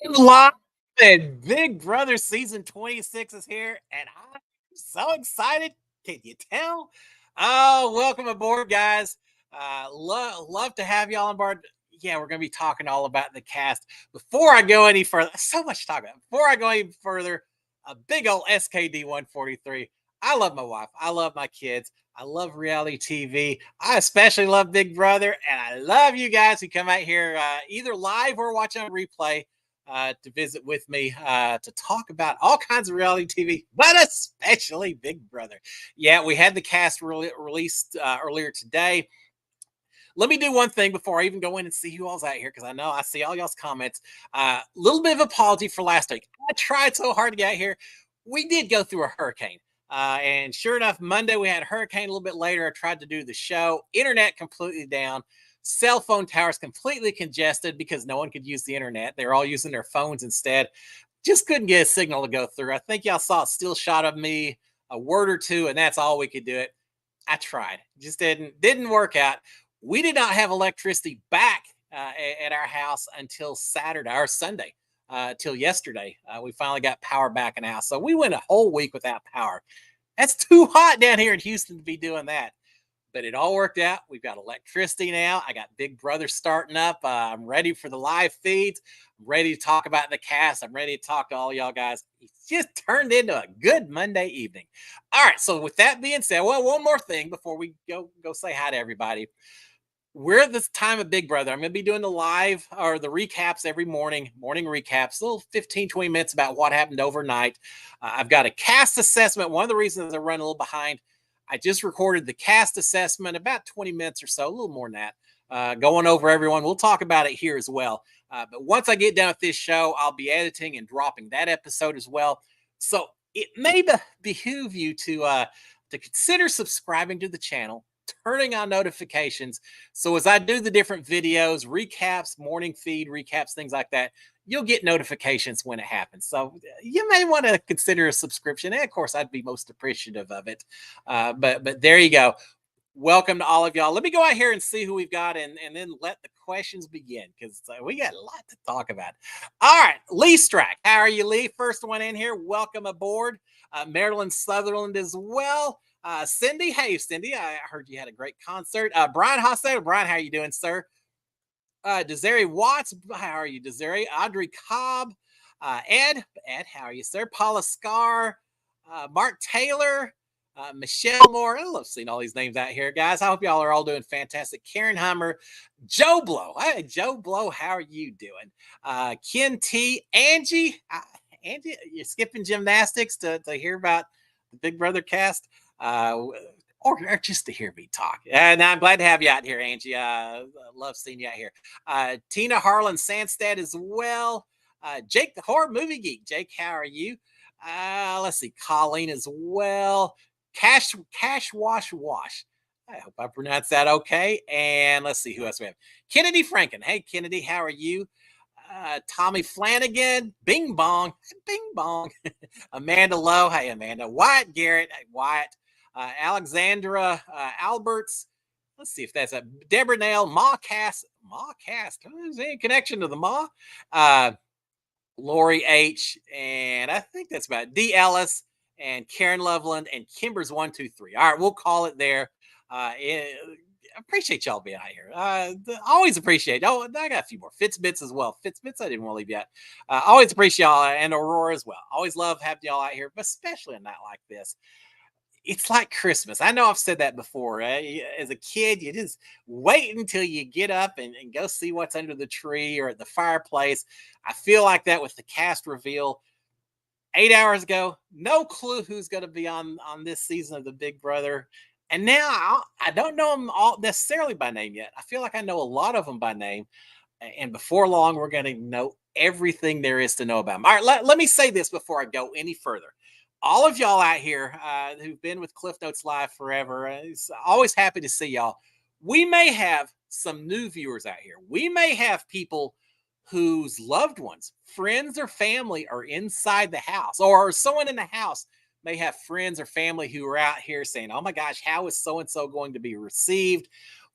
Live and Big Brother season 26 is here, and I'm so excited. Can you tell? Oh, welcome aboard, guys. Love to have y'all on board. Yeah, we're going to be talking all about the cast. Before I go any further, so much to talk about. Before I go any further, a big old SKD 143. I love my wife. I love my kids. I love reality TV. I especially love Big Brother, and I love you guys who come out here either live or watch on replay to visit with me to talk about all kinds of reality TV, but especially Big Brother. Yeah, we had the cast released earlier today. Let me do one thing before I even go in and see who all's out here, because I know I see all y'all's comments. A little bit of apology for last week. I tried so hard to get out here. We did go through a hurricane. And sure enough, Monday we had a hurricane. A little bit later, I tried to do the show. Internet completely down. Cell phone towers completely congested because no one could use the internet. They're all using their phones instead. Just couldn't get a signal to go through. I think y'all saw a still shot of me, a word or two, and that's all we could do it. I tried. Just didn't work out. We did not have electricity back at our house until Saturday or Sunday, till yesterday. We finally got power back in the house. So we went a whole week without power. That's too hot down here in Houston to be doing that. But it all worked out. We've got electricity now. I got Big Brother starting up. I'm ready for the live feeds. I'm ready to talk about the cast. I'm ready to talk to all y'all guys. It's just turned into a good Monday evening. All right. So with that being said, well, one more thing before we go say hi to everybody. We're at this time of Big Brother. I'm going to be doing the live or the recaps every morning recaps, little 15, 20 minutes about what happened overnight. I've got a cast assessment. One of the reasons I run a little behind, I just recorded the cast assessment about 20 minutes or so, a little more than that, going over everyone. We'll talk about it here as well. But once I get done with this show, I'll be editing and dropping that episode as well. So it may behoove you to consider subscribing to the channel, turning on notifications. So as I do the different videos, recaps, morning feed recaps, things like that, you'll get notifications when it happens. So you may want to consider a subscription. And of course, I'd be most appreciative of it. But there you go. Welcome to all of y'all. Let me go out here and see who we've got, and then let the questions begin, because we got a lot to talk about. All right, Lee Strack. How are you, Lee? First one in here. Welcome aboard. Marilyn Sutherland as well. Cindy, hey Cindy, I heard you had a great concert. Brian Hostetler, Brian, how are you doing, sir? Desiree Watts, how are you, Desiree? Audrey Cobb, Ed, how are you, sir? Paula Scar, Mark Taylor, Michelle Moore. I love seeing all these names out here, guys. I hope y'all are all doing fantastic. Karen Hummer, Joe Blow. Hey, Joe Blow, how are you doing? Ken T, Angie, you're skipping gymnastics to hear about the Big Brother cast. Or just to hear me talk. And I'm glad to have you out here, Angie. Love seeing you out here. Tina Harlan Sandstad as well. Jake the Horror Movie Geek. Jake, how are you? Let's see. Colleen as well. Cash Wash Wash. I hope I pronounced that okay. And let's see who else we have. Kennedy Franken. Hey, Kennedy, how are you? Tommy Flanagan. Bing Bong. Bing Bong. Amanda Lowe. Hey, Amanda. Wyatt Garrett. Hey, Wyatt. Alexandra Alberts. Let's see if that's a Deborah Nail, Ma Cast. Is there any connection to the Ma? Lori H. And I think that's about D. Ellis and Karen Loveland and Kimber's 123. All right, we'll call it there. Appreciate y'all being out here. Always appreciate. Oh, I got a few more Fitzbits as well. Fitzbits, I didn't want to leave yet. Always appreciate y'all, and Aurora as well. Always love having y'all out here, but especially a night like this. It's like Christmas. I know I've said that before. As a kid, you just wait until you get up and go see what's under the tree or at the fireplace. I feel like that with the cast reveal 8 hours ago. No clue who's going to be on this season of the Big Brother. And now I don't know them all necessarily by name yet. I feel like I know a lot of them by name. And before long, we're going to know everything there is to know about them. All right, let me say this before I go any further. All of y'all out here who've been with Cliff Notes Live forever, it's always happy to see y'all. We may have some new viewers out here. We may have people whose loved ones, friends or family are inside the house, or someone in the house may have friends or family who are out here saying, oh my gosh, how is so-and-so going to be received?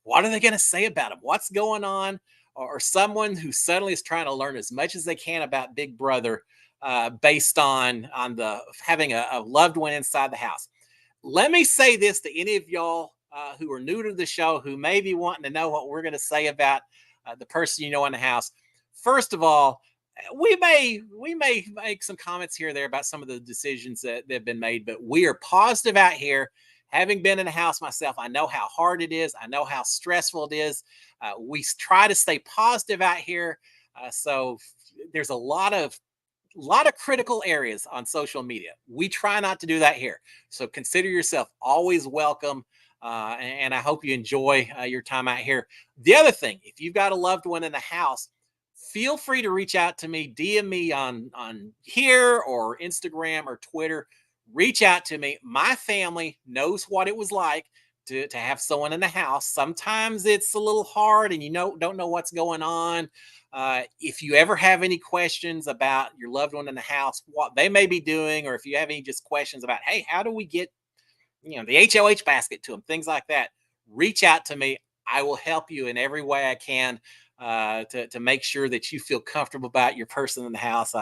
What are they going to say about him? What's going on? or someone who suddenly is trying to learn as much as they can about Big Brother based on the having a loved one inside the house. Let me say this to any of y'all who are new to the show, who may be wanting to know what we're going to say about the person you know in the house. First of all, we may make some comments here or there about some of the decisions that have been made, but we are positive out here. Having been in the house myself, I know how hard it is. I know how stressful it is. We try to stay positive out here. So there's a lot of critical areas on social media. We try not to do that here. So consider yourself always welcome. And I hope you enjoy your time out here. The other thing, if you've got a loved one in the house, feel free to reach out to me, DM me on here or Instagram or Twitter. Reach out to me. My family knows what it was like to have someone in the house. Sometimes it's a little hard and don't know what's going on. If you ever have any questions about your loved one in the house, what they may be doing, or if you have any just questions about, hey, how do we get the HOH basket to them, things like that, reach out to me. I will help you in every way I can to make sure that you feel comfortable about your person in the house.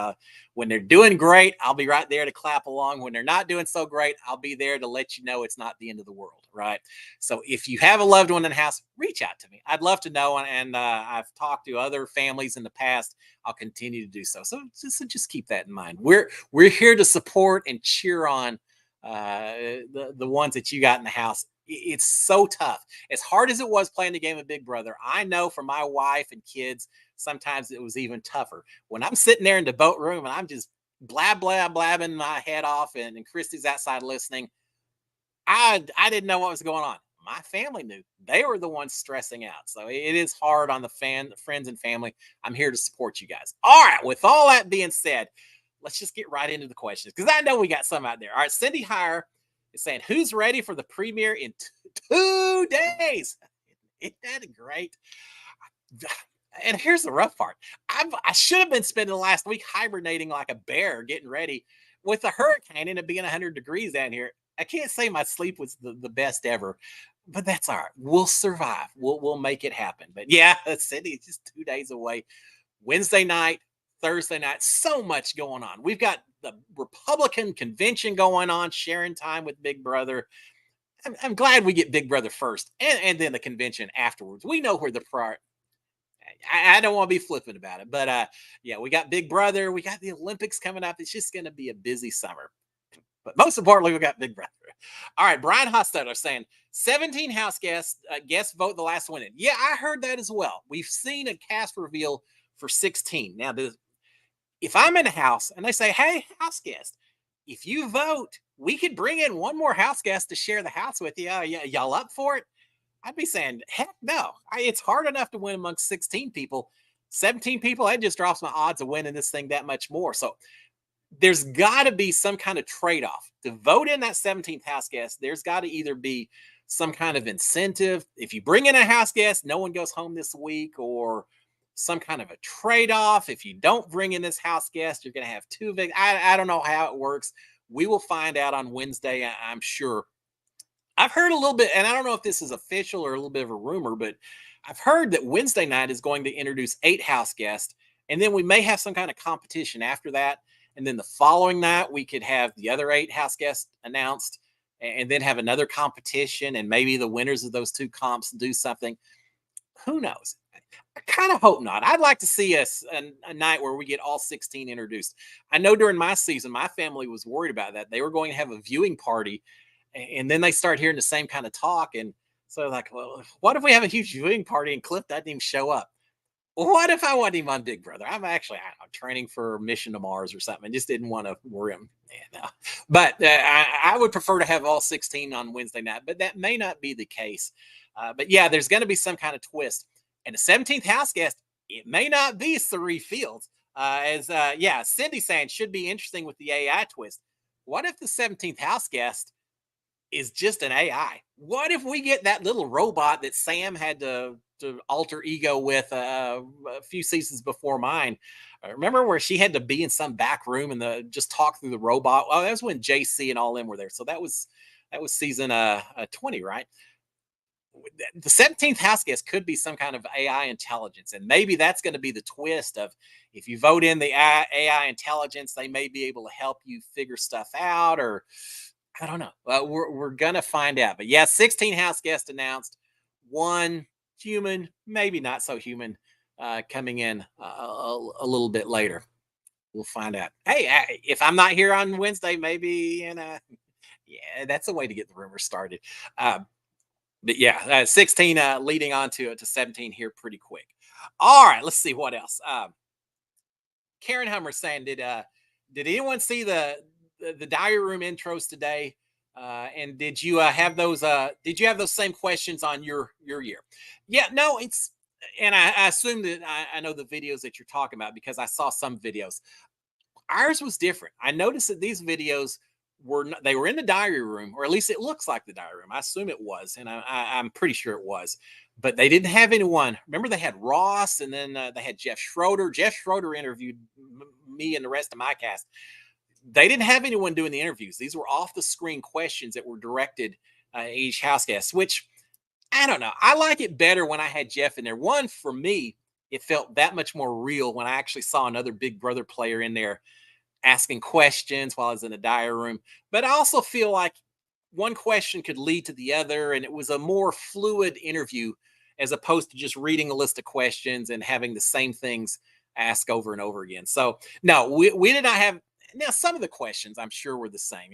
When they're doing great, I'll be right there to clap along. When they're not doing so great, I'll be there to let you know it's not the end of the world, right? So if you have a loved one in the house, reach out to me. I'd love to know, and I've talked to other families in the past. I'll continue to do so. So just keep that in mind. We're here to support and cheer on the ones that you got in the house. It's so tough. As hard as it was playing the game of Big Brother, I know for my wife and kids, sometimes it was even tougher. When I'm sitting there in the boat room and I'm just blabbing my head off, and Christy's outside listening, I didn't know what was going on. My family knew. They were the ones stressing out. So it is hard on the friends and family. I'm here to support you guys. All right. With all that being said, let's just get right into the questions, because I know we got some out there. All right. Cindy Heyer is saying, who's ready for the premiere in 2 days? Isn't that great? And here's the rough part. I should have been spending the last week hibernating like a bear, getting ready with the hurricane and it being 100 degrees down here. I can't say my sleep was the best ever, but that's all right. We'll survive. We'll make it happen. But yeah, Cindy's just 2 days away. Wednesday night, Thursday night, so much going on. We've got the Republican convention going on, sharing time with Big Brother. I'm glad we get Big Brother first and then the convention afterwards. We know where the prior. I don't want to be flippant about it, but yeah, we got Big Brother. We got the Olympics coming up. It's just going to be a busy summer. But most importantly, we got Big Brother. All right, Brian Hostetler saying 17 house guests vote the last one in. Yeah, I heard that as well. We've seen a cast reveal for 16. Now, if I'm in a house and they say, hey, house guest, if you vote, we could bring in one more house guest to share the house with you. Y'all up for it? I'd be saying, heck no. It's hard enough to win amongst 16 people. 17 people, that just drops my odds of winning this thing that much more. So there's got to be some kind of trade-off. To vote in that 17th house guest, there's got to either be some kind of incentive. If you bring in a house guest, no one goes home this week, or some kind of a trade-off. If you don't bring in this house guest, you're going to have two big. I don't know how it works. We will find out on Wednesday, I'm sure. I've heard a little bit, and I don't know if this is official or a little bit of a rumor, but I've heard that Wednesday night is going to introduce 8 house guests, and then we may have some kind of competition after that. And then the following night, we could have the other 8 house guests announced, and then have another competition, and maybe the winners of those 2 comps do something. Who knows? I kind of hope not. I'd like to see a night where we get all 16 introduced. I know during my season, my family was worried about that. They were going to have a viewing party, and then they start hearing the same kind of talk. And so like, well, what if we have a huge viewing party and Cliff doesn't even show up? What if I wasn't even on Big Brother? I'm actually training for Mission to Mars or something. I just didn't want to worry him. Yeah, no. But I would prefer to have all 16 on Wednesday night, but that may not be the case. But yeah, there's going to be some kind of twist. And the 17th house guest, it may not be Cirie Fields. Cindy saying should be interesting with the AI twist. What if the 17th house guest is just an AI? What if we get that little robot that Sam had to alter ego with a few seasons before mine? Remember where she had to be in some back room and just talk through the robot? Oh, that was when JC and all them were there. So that was season 20, right? the 17th house guest could be some kind of AI intelligence. And maybe that's going to be the twist of if you vote in the AI intelligence, they may be able to help you figure stuff out, or I don't know. We're going to find out. But yeah, 16 house guests announced, one human, maybe not so human, coming in a little bit later. We'll find out. Hey, if I'm not here on Wednesday, maybe, yeah, that's a way to get the rumors started. Uh, but yeah, 16 leading on to 17 here pretty quick. All right, let's see what else. Karen Hummer saying, did anyone see the diary room intros today? And did you have those? Did you have those same questions on your year? Yeah, no, it's and I assume that I know the videos that you're talking about because I saw some videos. Ours was different. I noticed that these videos they were in the diary room, or at least it looks like the diary room. I assume it was, and I'm pretty sure it was. But they didn't have anyone. Remember, they had Ross, and then they had Jeff Schroeder. Jeff Schroeder interviewed me and the rest of my cast. They didn't have anyone doing the interviews. These were off the screen questions that were directed each house guest, which I don't know. I like it better when I had Jeff in there. One, for me, it felt that much more real when I actually saw another Big Brother player in there asking questions while I was in the diary room. But I also feel like one question could lead to the other, and it was a more fluid interview as opposed to just reading a list of questions and having the same things asked over and over again. So, no, we did not have. Now, some of the questions I'm sure were the same.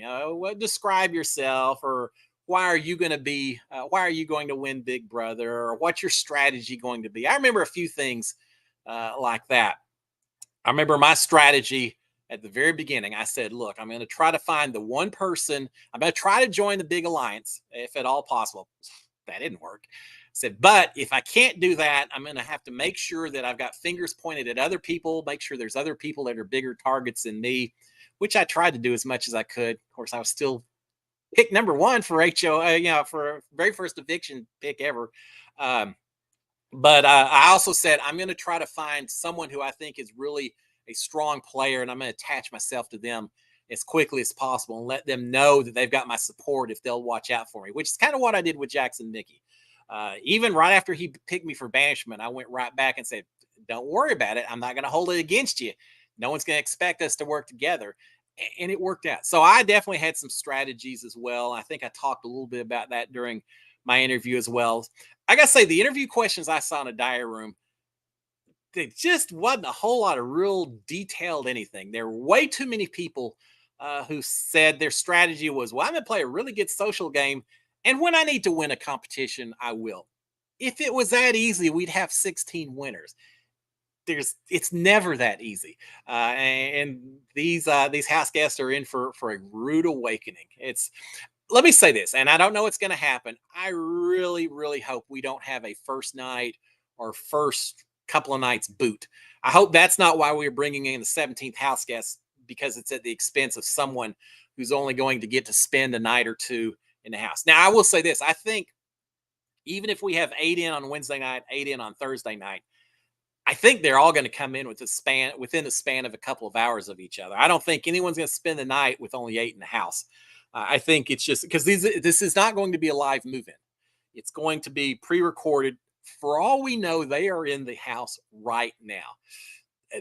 Describe yourself, or why are you going to be? Why are you going to win Big Brother? Or what's your strategy going to be? I remember a few things like that. I remember my strategy at the very beginning. I said, look, I'm going to try to find the one person. I'm going to try to join the big alliance if at all possible. That didn't work. I said, but if I can't do that, I'm going to have to make sure that I've got fingers pointed at other people, make sure there's other people that are bigger targets than me, which I tried to do as much as I could. Of course, I was still pick number one for HO, for very first eviction pick ever. But I also said, I'm going to try to find someone who I think is really a strong player, and I'm going to attach myself to them as quickly as possible and let them know that they've got my support if they'll watch out for me, which is kind of what I did with Jackson Mickey. Even right after he picked me for banishment, I went right back and said, don't worry about it. I'm not going to hold it against you. No one's going to expect us to work together. And it worked out. So I definitely had some strategies as well. I think I talked a little bit about that during my interview as well. I got to say, the interview questions I saw in a diary room, there just wasn't a whole lot of real detailed anything. There were way too many people who said their strategy was, well, I'm going to play a really good social game. And when I need to win a competition, I will. If it was that easy, we'd have 16 winners. It's never that easy. And these house guests are in for a rude awakening. Let me say this, and I don't know what's going to happen. I really, really hope we don't have a first night or first couple of nights boot. I hope that's not why we're bringing in the 17th house guest, because it's at the expense of someone who's only going to get to spend a night or two in the house. Now, I will say this. I think even if we have 8 in on Wednesday night, 8 in on Thursday night, I think they're all going to come in within the span of a couple of hours of each other. I don't think anyone's going to spend the night with only 8 in the house. I think it's just because this is not going to be a live move-in. It's going to be pre-recorded. For all we know, they are in the house right now.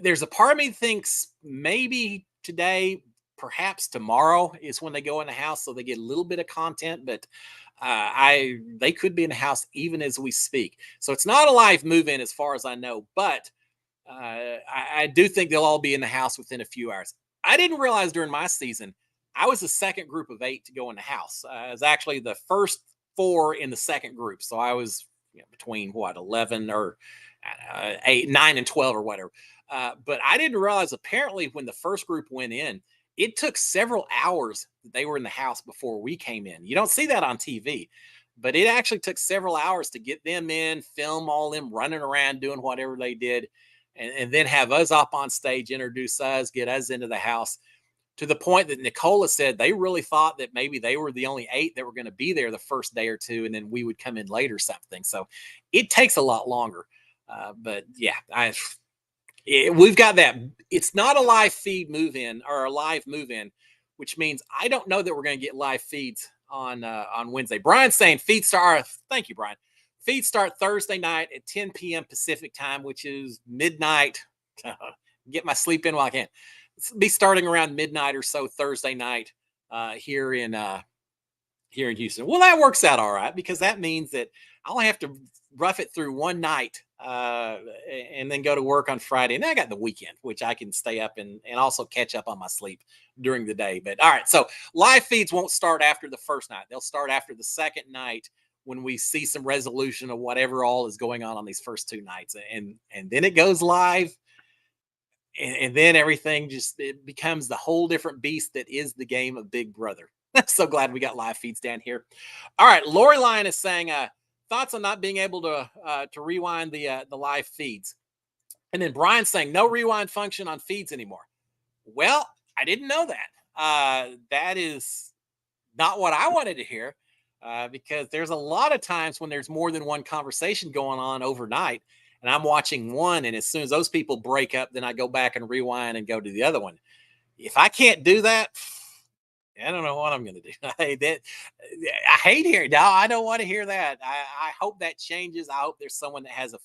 There's a part of me that thinks maybe today, perhaps tomorrow is when they go in the house, so they get a little bit of content. But they could be in the house even as we speak. So it's not a live move-in as far as I know, but I do think they'll all be in the house within a few hours. I didn't realize during my season, I was the second group of 8 to go in the house. I was actually the first 4 in the second group. So I was between 11 or 8, 9 and 12 or whatever. But I didn't realize apparently when the first group went in, it took several hours that they were in the house before we came in. You don't see that on TV, but it actually took several hours to get them in, film all them running around doing whatever they did, and then have us up on stage, introduce us, get us into the house, to the point that Nicola said they really thought that maybe they were the only 8 that were going to be there the first day or two, and then we would come in late or something. So it takes a lot longer. But yeah, we've got that. It's not a live feed move-in or a live move-in, which means I don't know that we're going to get live feeds on Wednesday. Brian's saying FeedStar. Thank you, Brian. feeds start Thursday night at 10 p.m. Pacific time, which is midnight. Get my sleep in while I can. It's be starting around midnight or so Thursday night here in Houston. Well, that works out all right because that means that I only have to rough it through one night and then go to work on Friday. And then I got the weekend, which I can stay up and also catch up on my sleep during the day. But all right, so live feeds won't start after the first night. They'll start after the second night when we see some resolution of whatever all is going on these first two nights. And then it goes live. And then everything just it becomes the whole different beast that is the game of Big Brother. So glad we got live feeds down here. All right, Lori Lyon is saying thoughts on not being able to rewind the live feeds, and then Brian's saying no rewind function on feeds anymore. Well, I didn't know that. That is not what I wanted to hear because there's a lot of times when there's more than one conversation going on overnight, and I'm watching one, and as soon as those people break up, then I go back and rewind and go to the other one. If I can't do that, I don't know what I'm going to do. I hate hearing. No, I don't want to hear that. I hope that changes. I hope there's someone that has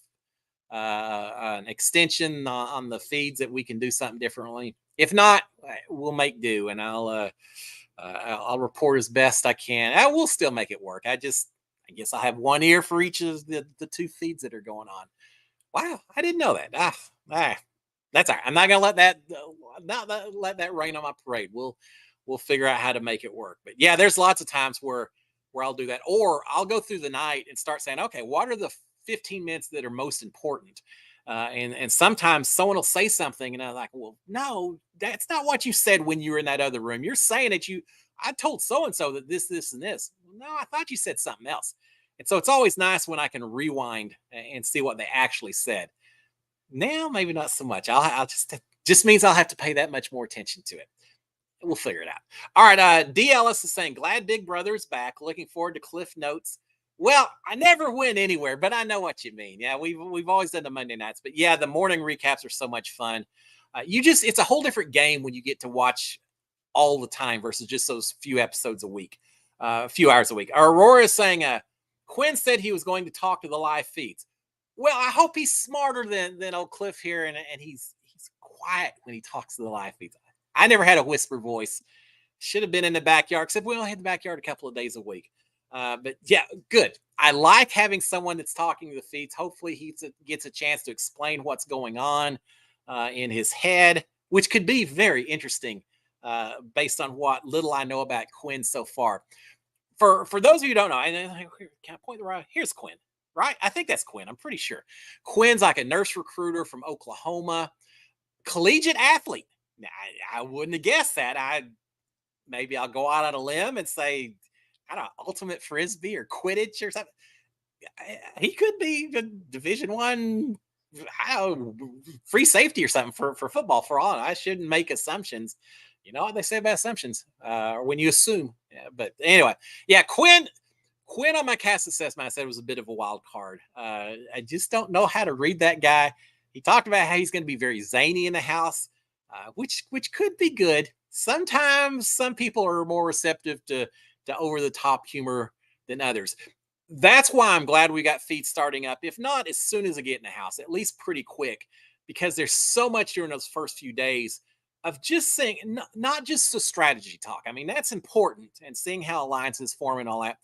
an extension on the feeds that we can do something differently. If not, we'll make do, and I'll report as best I can. I will still make it work. I guess I have one ear for each of the two feeds that are going on. Wow, I didn't know that. That's all right. I'm not going to let that rain on my parade. We'll figure out how to make it work. But yeah, there's lots of times where I'll do that, or I'll go through the night and start saying, okay, what are the 15 minutes that are most important? And sometimes someone will say something, and I'm like, well, no, that's not what you said when you were in that other room. You're saying that I told so and so that this, and this. No, I thought you said something else. And so it's always nice when I can rewind and see what they actually said. Now, maybe not so much. I'll just means I'll have to pay that much more attention to it. We'll figure it out. All right. D. Ellis is saying, glad Big Brother is back. Looking forward to Cliff Notes. Well, I never went anywhere, but I know what you mean. Yeah, we've always done the Monday nights, but yeah, the morning recaps are so much fun. It's a whole different game when you get to watch all the time versus just those few episodes a week, a few hours a week. Aurora is saying, Quinn said he was going to talk to the live feeds. Well, I hope he's smarter than old Cliff here, and he's quiet when he talks to the live feeds. I never had a whisper voice. Should have been in the backyard, except we only had the backyard a couple of days a week. But yeah, good. I like having someone that's talking to the feeds. Hopefully he gets a chance to explain what's going on in hhis head, which could be very interesting based on what little I know about Quinn so far. For those of you who don't know, and can I point the right? Here's Quinn, right? I think that's Quinn. I'm pretty sure. Quinn's like a nurse recruiter from Oklahoma, collegiate athlete. Now, I wouldn't have guessed that. Maybe I'll go out on a limb and say, I don't know, ultimate frisbee or Quidditch or something. He could be a Division One, free safety or something for football. For all I shouldn't make assumptions. You know what they say about assumptions, or when you assume. Yeah, but anyway, yeah, Quinn on my cast assessment, I said was a bit of a wild card. I just don't know how to read that guy. He talked about how he's going to be very zany in the house, which could be good. Sometimes some people are more receptive to over the top humor than others. That's why I'm glad we got feeds starting up. If not, as soon as I get in the house, at least pretty quick, because there's so much during those first few days of just saying, not just the strategy talk. I mean, that's important, and seeing how alliances form and all that,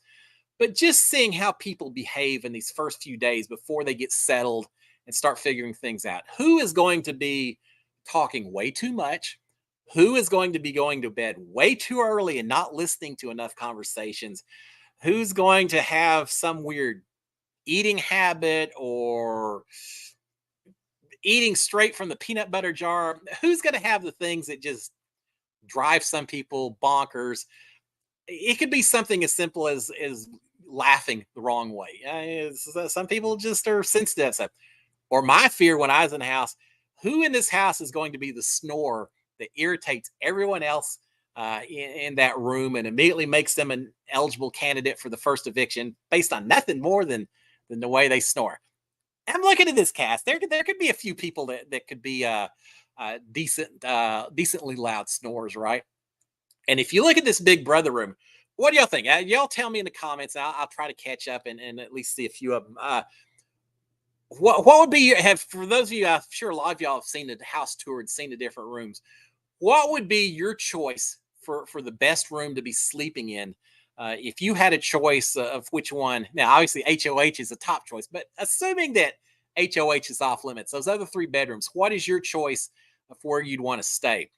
but just seeing how people behave in these first few days before they get settled and start figuring things out. Who is going to be talking way too much? Who is going to be going to bed way too early and not listening to enough conversations? Who's going to have some weird eating habit or eating straight from the peanut butter jar? Who's going to have the things that just drive some people bonkers? It could be something as simple as laughing the wrong way. Some people just are sensitive. Or my fear when I was in the house, who in this house is going to be the snore that irritates everyone else in that room and immediately makes them an eligible candidate for the first eviction based on nothing more than the way they snore? I'm looking at this cast. There could be a few people that could be decently loud snores, right? And if you look at this Big Brother room, What do y'all think? Y'all tell me in the comments. I'll try to catch up and at least see a few of them. What would be have for those of you? I'm sure a lot of y'all have seen the house tour and seen the different rooms. What would be your choice for the best room to be sleeping in? If you had a choice of which one, now obviously HOH is a top choice, but assuming that HOH is off limits, those other three bedrooms, what is your choice of where you'd want to stay?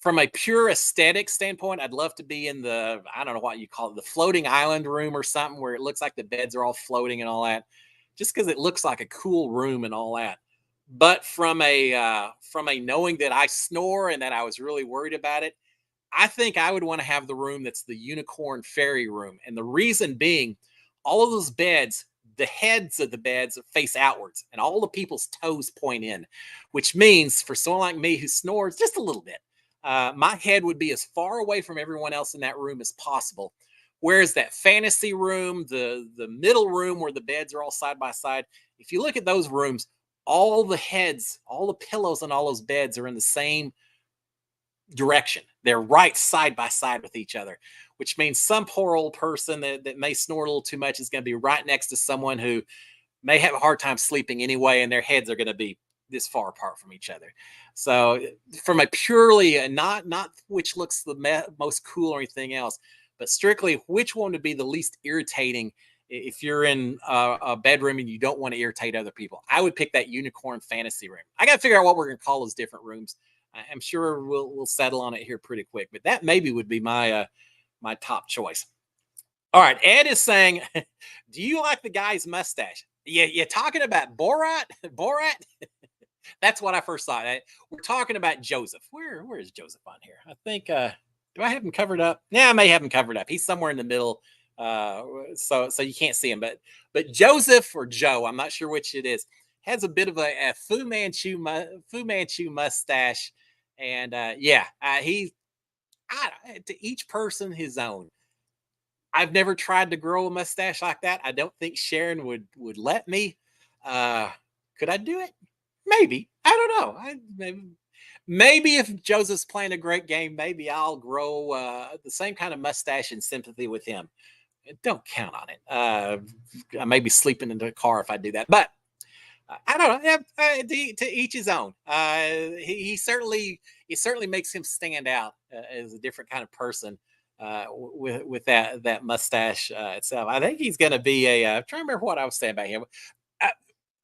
From a pure aesthetic standpoint, I'd love to be in the, I don't know what you call it, the floating island room or something where it looks like the beds are all floating and all that, just because it looks like a cool room and all that. But from a knowing that I snore and that I was really worried about it, I think I would want to have the room that's the unicorn fairy room. And the reason being, all of those beds, the heads of the beds face outwards and all the people's toes point in, which means for someone like me who snores just a little bit, my head would be as far away from everyone else in that room as possible. Whereas that fantasy room, the middle room where the beds are all side by side, if you look at those rooms, all the heads, all the pillows on all those beds are in the same direction. They're right side by side with each other, which means some poor old person that may snore a little too much is going to be right next to someone who may have a hard time sleeping anyway, and their heads are going to be this far apart from each other. So, from a purely not which looks the most cool or anything else, but strictly which one would be the least irritating if you're in a bedroom and you don't want to irritate other people, I would pick that unicorn fantasy room. I got to figure out what we're going to call those different rooms. I'm sure we'll settle on it here pretty quick, but that maybe would be my my top choice. All right, Ed is saying, "Do you like the guy's mustache?" Yeah, you're talking about Borat. Borat. That's what I first saw. We're talking about Joseph. Where is Joseph on here? I think. Do I have him covered up? Yeah, I may have him covered up. He's somewhere in the middle, so you can't see him. But Joseph or Joe, I'm not sure which it is, has a bit of a Fu Manchu mustache, and yeah, to each person his own. I've never tried to grow a mustache like that. I don't think Sharon would let me. Could I do it? Maybe. I don't know. Maybe if Joseph's playing a great game, maybe I'll grow the same kind of mustache in sympathy with him. Don't count on it. I may be sleeping in the car if I do that, but I don't know. To each his own. He certainly makes him stand out as a different kind of person with that mustache itself. I think he's going to be a. I'm trying to remember what I was saying about him. Uh,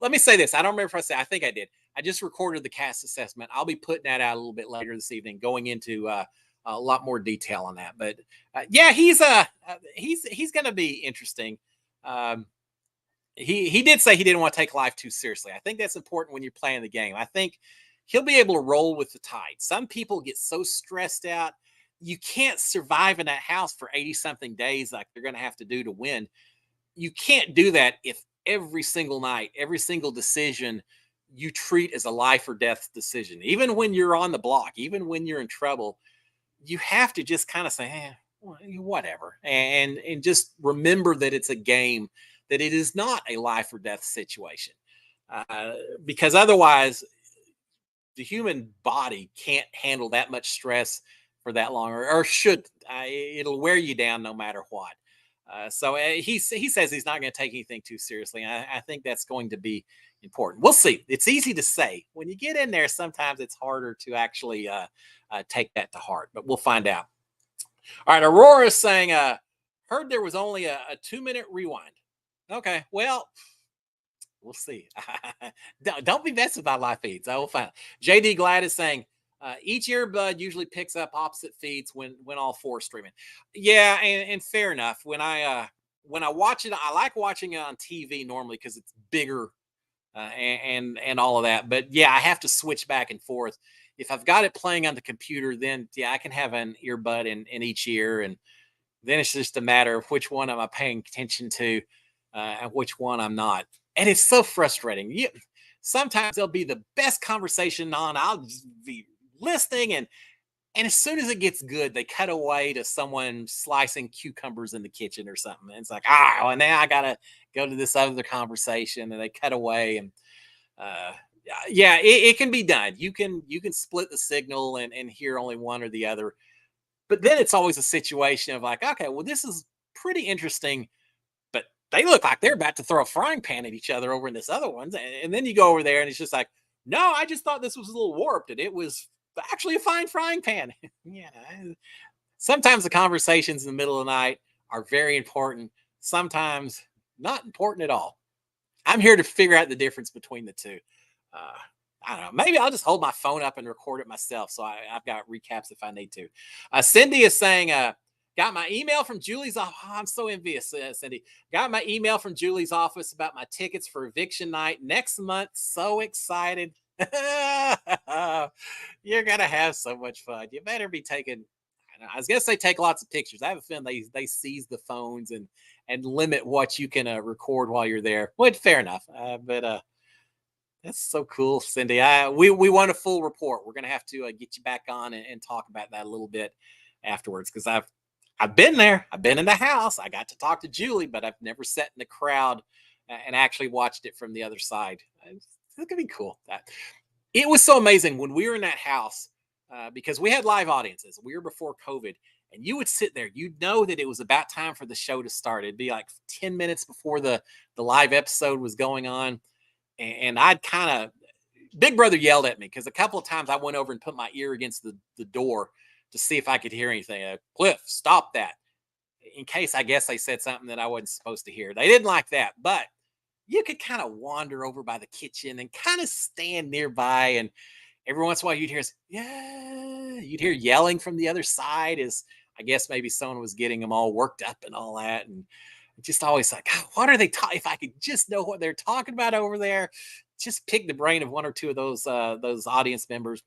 Let me say this. I don't remember if I said. I think I did. I just recorded the cast assessment. I'll be putting that out a little bit later this evening, going into a lot more detail on that. But yeah, he's going to be interesting. He did say he didn't want to take life too seriously. I think that's important when you're playing the game. I think he'll be able to roll with the tide. Some people get so stressed out. You can't survive in that house for 80 something days like they're going to have to do to win. You can't do that if every single night, every single decision you treat as a life or death decision. Even when you're on the block, even when you're in trouble, you have to just kind of say, whatever, and just remember that it's a game, that it is not a life or death situation, because otherwise the human body can't handle that much stress for that long, or should. It'll wear you down no matter what. So he says he's not going to take anything too seriously. I think that's going to be important. We'll see. It's easy to say. When you get in there, sometimes it's harder to actually take that to heart, but we'll find out. All right, Aurora is saying, heard there was only a 2-minute rewind. Okay, well, we'll see. Don't be messing with my live feeds. I will find. JD Glad is saying, each earbud usually picks up opposite feeds when all four streaming. Yeah, and fair enough. When I watch it, I like watching it on TV normally because it's bigger and all of that. But yeah, I have to switch back and forth. If I've got it playing on the computer, then yeah, I can have an earbud in each ear, and then it's just a matter of which one am I paying attention to, and which one I'm not. And it's so frustrating. Sometimes there'll be the best conversation on. I'll just be listening, and as soon as it gets good, they cut away to someone slicing cucumbers in the kitchen or something. And it's like, well, now I gotta go to this other conversation, and they cut away. And yeah, it can be done. You can split the signal and hear only one or the other. But then it's always a situation of like, okay, well, this is pretty interesting, but they look like they're about to throw a frying pan at each other over in this other one. And then you go over there and it's just like, no, I just thought this was a little warped and it was actually a fine frying pan. Yeah. Sometimes the conversations in the middle of the night are very important, sometimes not important at all. I'm here to figure out the difference between the two. Uh, I don't know. Maybe I'll just hold my phone up and record it myself. So I've got recaps if I need to. Cindy is saying, got my email from Julie's office. Oh, I'm so envious, Cindy. Got my email from Julie's office about my tickets for eviction night next month. So excited. You're going to have so much fun. You better be taking, I was going to say take lots of pictures. I have a feeling they seize the phones and limit what you can record while you're there. Well, fair enough. But that's so cool, Cindy. We want a full report. We're gonna have to get you back on and talk about that a little bit afterwards because I've been there. I've been in the house. I got to talk to Julie, but I've never sat in the crowd and actually watched it from the other side. It's gonna be cool. It was so amazing when we were in that house because we had live audiences. We were before COVID, and you would sit there. You'd know that it was about time for the show to start. It'd be like 10 minutes before the live episode was going on, and I'd kind of Big Brother yelled at me because a couple of times I went over and put my ear against the door to see if I could hear anything. Cliff, stop that. In case I guess they said something that I wasn't supposed to hear. They didn't like that, but you could kind of wander over by the kitchen and kind of stand nearby. And every once in a while you'd hear, yeah, you'd hear yelling from the other side as I guess maybe someone was getting them all worked up and all that. And just always like, God, what are they talking? If I could just know what they're talking about over there, just pick the brain of one or two of those audience members.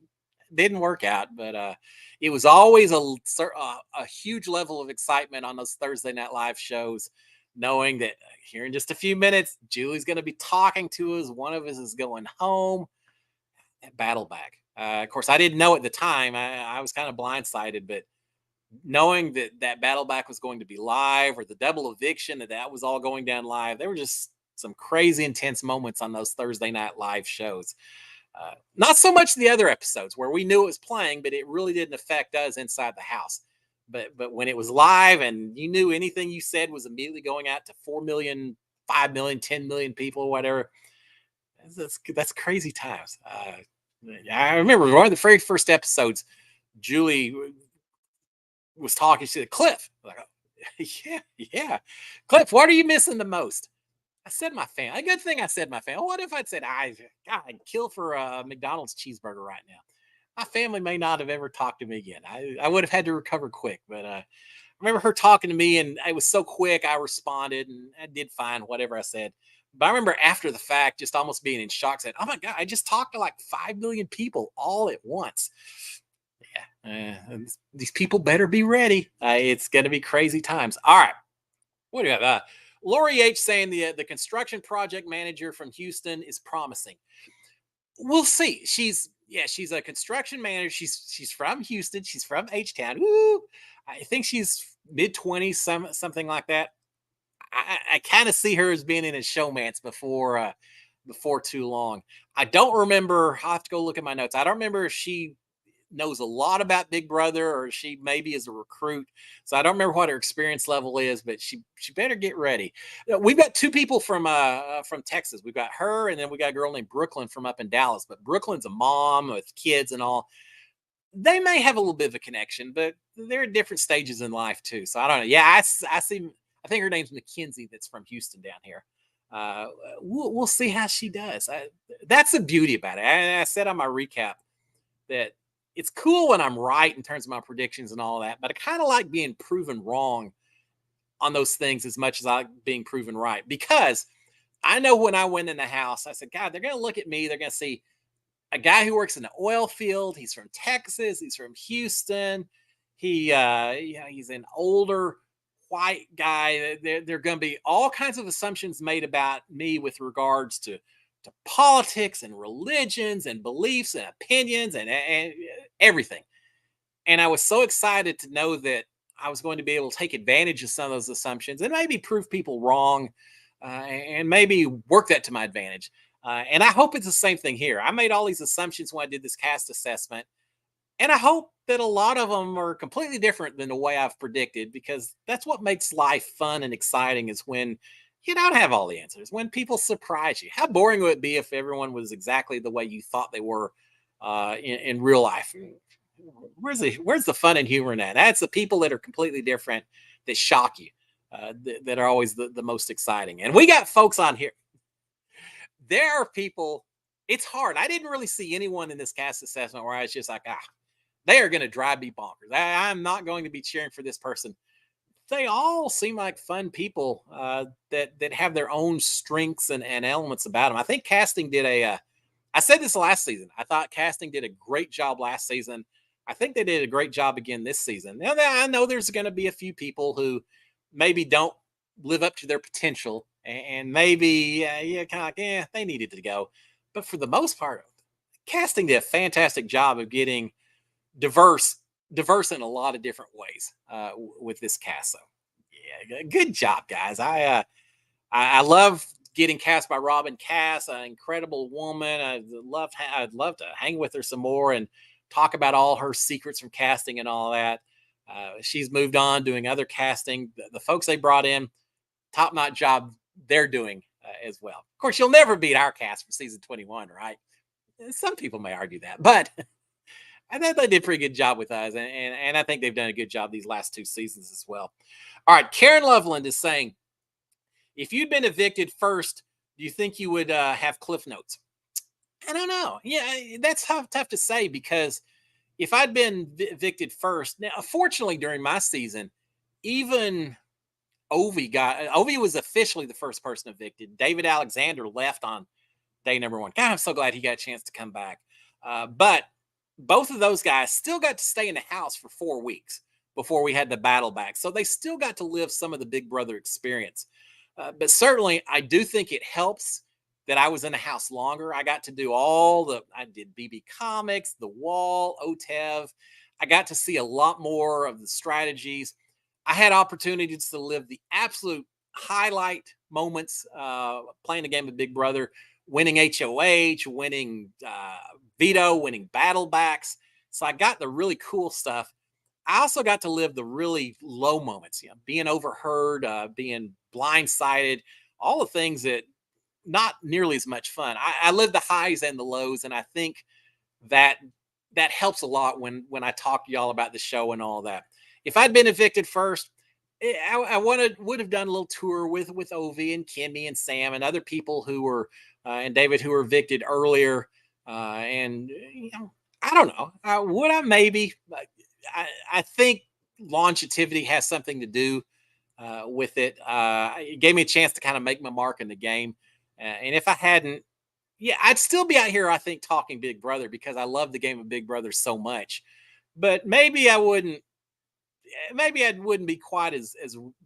Didn't work out, but it was always a huge level of excitement on those Thursday Night Live shows, knowing that here in just a few minutes, Julie's going to be talking to us. One of us is going home. At Battle Back. Of course, I didn't know at the time. I was kind of blindsided, but knowing that Battle Back was going to be live or the double eviction, that was all going down live, there were just some crazy intense moments on those Thursday Night Live shows. Not so much the other episodes where we knew it was playing, but it really didn't affect us inside the house. But when it was live and you knew anything you said was immediately going out to 4 million, 5 million, 10 million people, whatever, that's crazy times. I remember one of the very first episodes, Julie was talking. She said, Cliff. Like, yeah. Cliff, what are you missing the most? I said my family. A good thing I said my family. What if I'd said, I'd kill for a McDonald's cheeseburger right now? My family may not have ever talked to me again. I would have had to recover quick. But I remember her talking to me, and it was so quick. I responded, and I did fine, whatever I said. But I remember after the fact, just almost being in shock, saying, "Oh my God, I just talked to like 5 million people all at once." Yeah, these people better be ready. It's going to be crazy times. All right, what do you have? Lori H saying the construction project manager from Houston is promising. We'll see. She's a construction manager. She's from Houston. She's from H Town. I think she's mid-20s, something like that. I kind of see her as being in a showmance before too long. I don't remember. I'll have to go look at my notes. I don't remember if she knows a lot about Big Brother or she maybe is a recruit. So I don't remember what her experience level is, but she better get ready. We've got two people from Texas. We've got her, and then we got a girl named Brooklyn from up in Dallas. But Brooklyn's a mom with kids and all. They may have a little bit of a connection, but they're at different stages in life too. So I don't know. Yeah, I see. I think her name's Mackenzie. That's from Houston down here. We'll see how she does. That's the beauty about it. I said on my recap that it's cool when I'm right in terms of my predictions and all that, but I kind of like being proven wrong on those things as much as I like being proven right, because I know when I went in the house, I said, God, they're going to look at me. They're going to see a guy who works in the oil field. He's from Texas. He's from Houston. He's an older white guy. There are going to be all kinds of assumptions made about me with regards to politics and religions and beliefs and opinions and everything. And I was so excited to know that I was going to be able to take advantage of some of those assumptions and maybe prove people wrong and maybe work that to my advantage. And I hope it's the same thing here. I made all these assumptions when I did this cast assessment. And I hope that a lot of them are completely different than the way I've predicted, because that's what makes life fun and exciting, is when you don't have all the answers, when people surprise you. How boring would it be if everyone was exactly the way you thought they were in real life? Where's the fun and humor in that? That's the people that are completely different, that shock you, that are always the most exciting. And we got folks on here. There are people. It's hard. I didn't really see anyone in this cast assessment where I was just like, they are going to drive me bonkers. I'm not going to be cheering for this person. They all seem like fun people, that have their own strengths and elements about them. I think casting did I said this last season. I thought casting did a great job last season. I think they did a great job again this season. Now, I know there's going to be a few people who maybe don't live up to their potential, and maybe yeah, kind of like, they needed to go. But for the most part, casting did a fantastic job of getting diverse in a lot of different ways, with this cast. So yeah, good job, guys. I love getting cast by Robin Cass, an incredible woman. I'd love to hang with her some more and talk about all her secrets from casting and all that. She's moved on doing other casting. The folks they brought in, top notch job they're doing as well. Of course, you'll never beat our cast for season 21, right? Some people may argue that, but I thought they did a pretty good job with us, and I think they've done a good job these last 2 seasons as well. All right, Karen Loveland is saying, if you'd been evicted first, do you think you would have cliff notes? I don't know. Yeah, that's tough to say, because if I'd been evicted first, now fortunately during my season, even Ovi was officially the first person evicted. David Alexander left on day number one. God, I'm so glad he got a chance to come back. But both of those guys still got to stay in the house for 4 weeks before we had the battle back. So they still got to live some of the Big Brother experience. But certainly, I do think it helps that I was in the house longer. I got to do I did BB Comics, The Wall, OTEV. I got to see a lot more of the strategies. I had opportunities to live the absolute highlight moments, playing the game of Big Brother, winning HOH, winning veto, winning battle backs. So I got the really cool stuff. I also got to live the really low moments, being overheard, being blindsided, all the things that not nearly as much fun. I lived the highs and the lows, and I think that that helps a lot when I talk to y'all about the show and all that. If I'd been evicted first, I would have done a little tour with Ovi and Kimmy and Sam and other people who were and David, who were evicted earlier. And I don't know. Would I? Maybe. I think longevity has something to do with it. It gave me a chance to kind of make my mark in the game. And if I hadn't, yeah, I'd still be out here, I think, talking Big Brother, because I love the game of Big Brother so much. But maybe I wouldn't. Maybe I wouldn't be quite as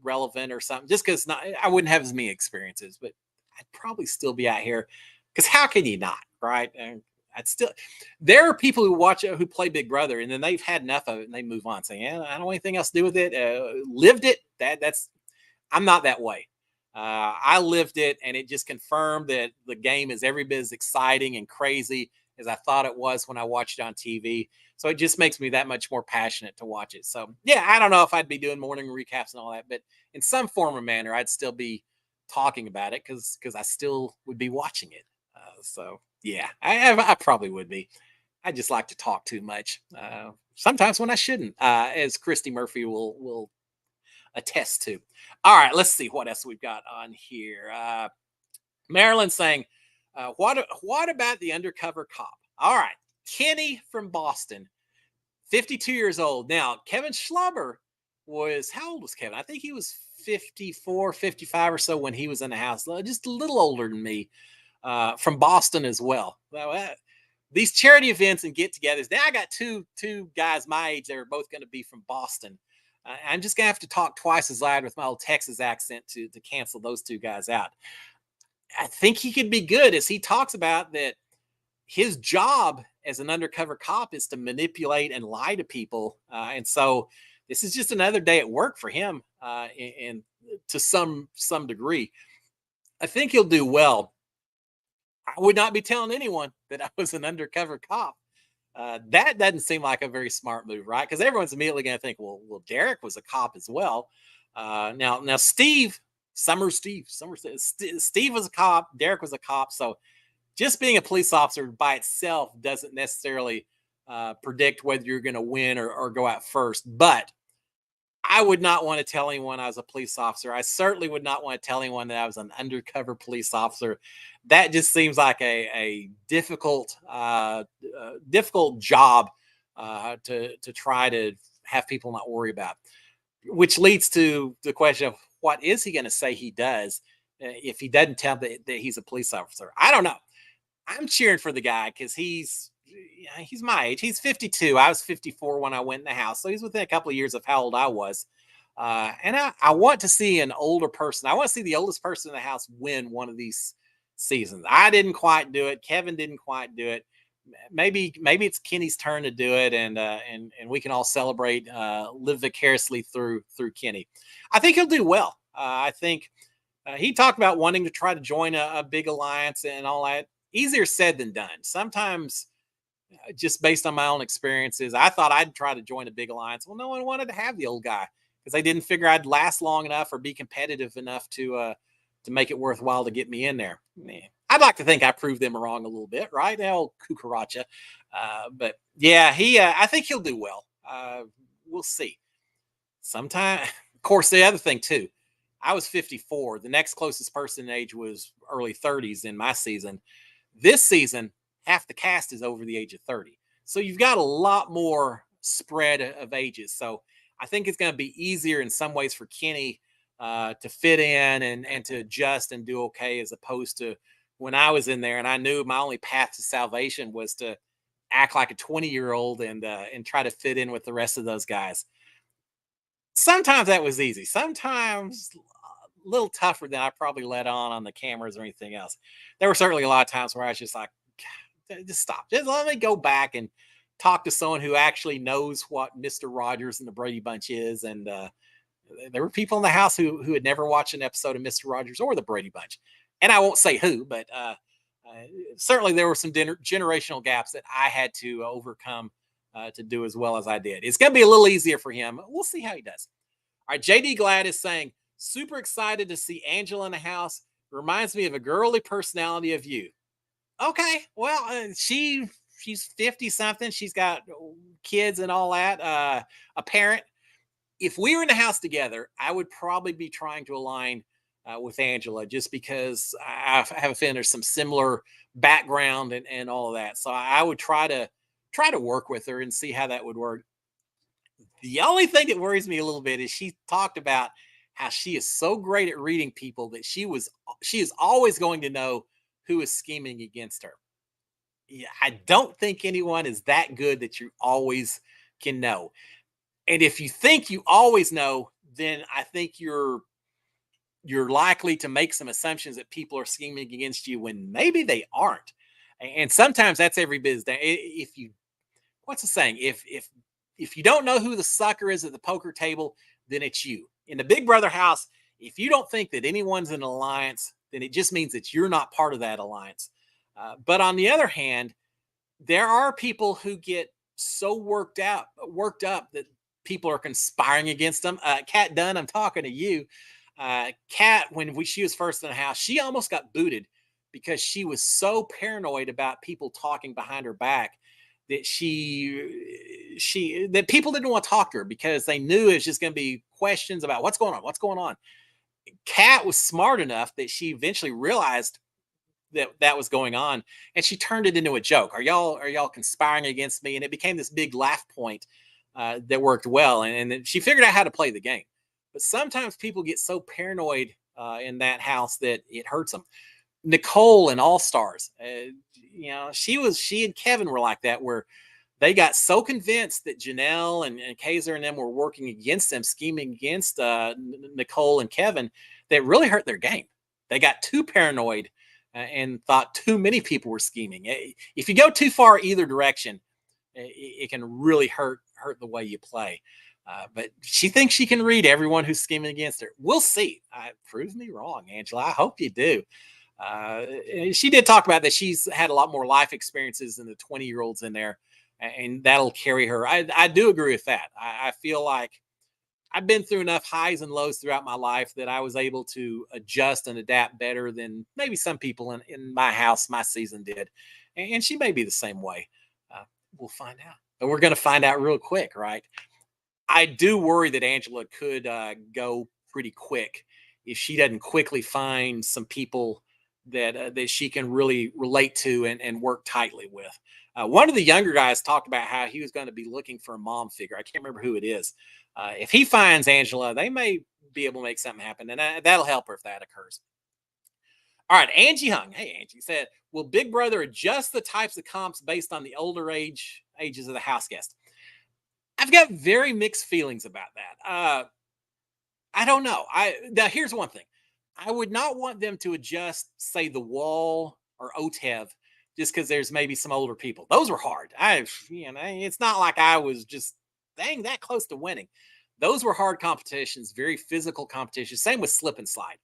relevant or something, just because I wouldn't have as many experiences. But I'd probably still be out here, because how can you not, right? And I'd still. There are people who watch it, who play Big Brother, and then they've had enough of it and they move on, saying, "Yeah, I don't want anything else to do with it. Lived it. That's. I'm not that way. I lived it, and it just confirmed that the game is every bit as exciting and crazy as I thought it was when I watched it on TV. So it just makes me that much more passionate to watch it. So yeah, I don't know if I'd be doing morning recaps and all that, but in some form or manner, I'd still be talking about it, because I still would be watching it. So yeah, I probably would be. I just like to talk too much. Sometimes when I shouldn't, as Christy Murphy will attest to. All right, let's see what else we've got on here. Marilyn saying, what about the undercover cop? All right, Kenny from Boston, 52 years old. Now, Kevin Schlubber how old was Kevin? I think he was 54, 55 or so when he was in the house, just a little older than me, from Boston as well. These charity events and get-togethers. Now I got two guys my age that are both going to be from Boston. I'm just gonna have to talk twice as loud with my old Texas accent to cancel those two guys out. I think he could be good, as he talks about that his job as an undercover cop is to manipulate and lie to people, and so this is just another day at work for him, and to some degree. I think he'll do well. I would not be telling anyone that I was an undercover cop. That doesn't seem like a very smart move, right? Because everyone's immediately going to think, well, Derek was a cop as well. Now, Steve was a cop. Derek was a cop. So just being a police officer by itself doesn't necessarily predict whether you're going to win or go out first. But I would not want to tell anyone I was a police officer. I certainly would not want to tell anyone that I was an undercover police officer. That just seems like a difficult job to try to have people not worry about. Which leads to the question of what is he going to say he does if he doesn't tell that he's a police officer? I don't know. I'm cheering for the guy because he's my age. He's 52. I was 54 when I went in the house. So he's within a couple of years of how old I was. And I want to see an older person. I want to see the oldest person in the house win one of these seasons. I didn't quite do it. Kevin didn't quite do it. Maybe it's Kenny's turn to do it, and we can all celebrate, live vicariously through Kenny. I think he'll do well. I think he talked about wanting to try to join a big alliance and all that. Easier said than done. Sometimes, just based on my own experiences, I thought I'd try to join a big alliance. Well, no one wanted to have the old guy because they didn't figure I'd last long enough or be competitive enough to make it worthwhile to get me in there. Man, I'd like to think I proved them wrong a little bit, right? El Cucaracha. But yeah, I think he'll do well. We'll see. Sometime, of course, the other thing too, I was 54. The next closest person in age was early 30s in my season. This season, half the cast is over the age of 30. So you've got a lot more spread of ages. So I think it's going to be easier in some ways for Kenny to fit in and to adjust and do okay, as opposed to when I was in there and I knew my only path to salvation was to act like a 20-year-old and try to fit in with the rest of those guys. Sometimes that was easy. Sometimes a little tougher than I probably let on the cameras or anything else. There were certainly a lot of times where I was just like, just stop. Just let me go back and talk to someone who actually knows what Mr. Rogers and the Brady Bunch is. And there were people in the house who had never watched an episode of Mr. Rogers or the Brady Bunch. And I won't say who, but certainly there were some generational gaps that I had to overcome to do as well as I did. It's going to be a little easier for him. We'll see how he does. All right, JD Glad is saying, super excited to see Angela in the house. Reminds me of a girly personality of you. Okay, well, she's 50 something. She's got kids and all that. A parent. If we were in the house together, I would probably be trying to align with Angela, just because I have a feeling there's some similar background and all of that. So I would try to work with her and see how that would work. The only thing that worries me a little bit is she talked about how she is so great at reading people that she is always going to know who is scheming against her. Yeah, I don't think anyone is that good that you always can know. And if you think you always know, then I think you're likely to make some assumptions that people are scheming against you when maybe they aren't. And sometimes that's every business. If you, what's the saying? If you don't know who the sucker is at the poker table, then it's you. In the Big Brother house, if you don't think that anyone's in an alliance, then it just means that you're not part of that alliance. But on the other hand, there are people who get so worked up that people are conspiring against them. Kat Dunn, I'm talking to you. Kat, when she was first in the house, she almost got booted because she was so paranoid about people talking behind her back that that people didn't want to talk to her because they knew it was just going to be questions about what's going on. Kat was smart enough that she eventually realized that was going on, and she turned it into a joke. Are y'all conspiring against me? And it became this big laugh point that worked well. And then she figured out how to play the game. But sometimes people get so paranoid in that house that it hurts them. Nicole and All Stars, she and Kevin were like that, where they got so convinced that Janelle and Kaiser and them were working against them, scheming against Nicole and Kevin, that really hurt their game. They got too paranoid and thought too many people were scheming. If you go too far either direction, it can really hurt the way you play. But she thinks she can read everyone who's scheming against her. We'll see. Prove me wrong, Angela. I hope you do. She did talk about that she's had a lot more life experiences than the 20-year-olds in there. and that'll carry her. I do agree with that. I feel like I've been through enough highs and lows throughout my life that I was able to adjust and adapt better than maybe some people in my house, my season did. And she may be the same way. Uh, we'll find out. And we're going to find out real quick, right? I do worry that Angela could go pretty quick if she doesn't quickly find some people that she can really relate to and work tightly with. One of the younger guys talked about how he was going to be looking for a mom figure. I can't remember who it is. If he finds Angela, they may be able to make something happen, and that'll help her if that occurs. All right, Angie Hung. Hey, Angie said, "Will Big Brother adjust the types of comps based on the older ages of the house guest?" I've got very mixed feelings about that. I don't know. Now here's one thing. I would not want them to adjust, say, the wall or OTEV just because there's maybe some older people. Those were hard. It's not like I was just dang that close to winning. Those were hard competitions, very physical competitions. Same with slip and slide.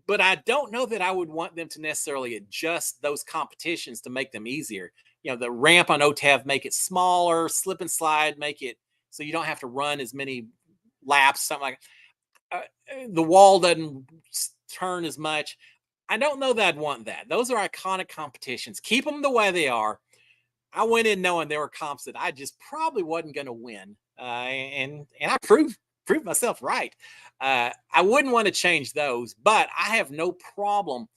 But I don't know that I would want them to necessarily adjust those competitions to make them easier. The ramp on OTEV, make it smaller, slip and slide, make it so you don't have to run as many laps, something like the wall doesn't turn as much. I don't know that I'd want that. Those are iconic competitions. Keep them the way they are. I went in knowing there were comps that I just probably wasn't going to win, and I proved myself right. I wouldn't want to change those, but I have no problem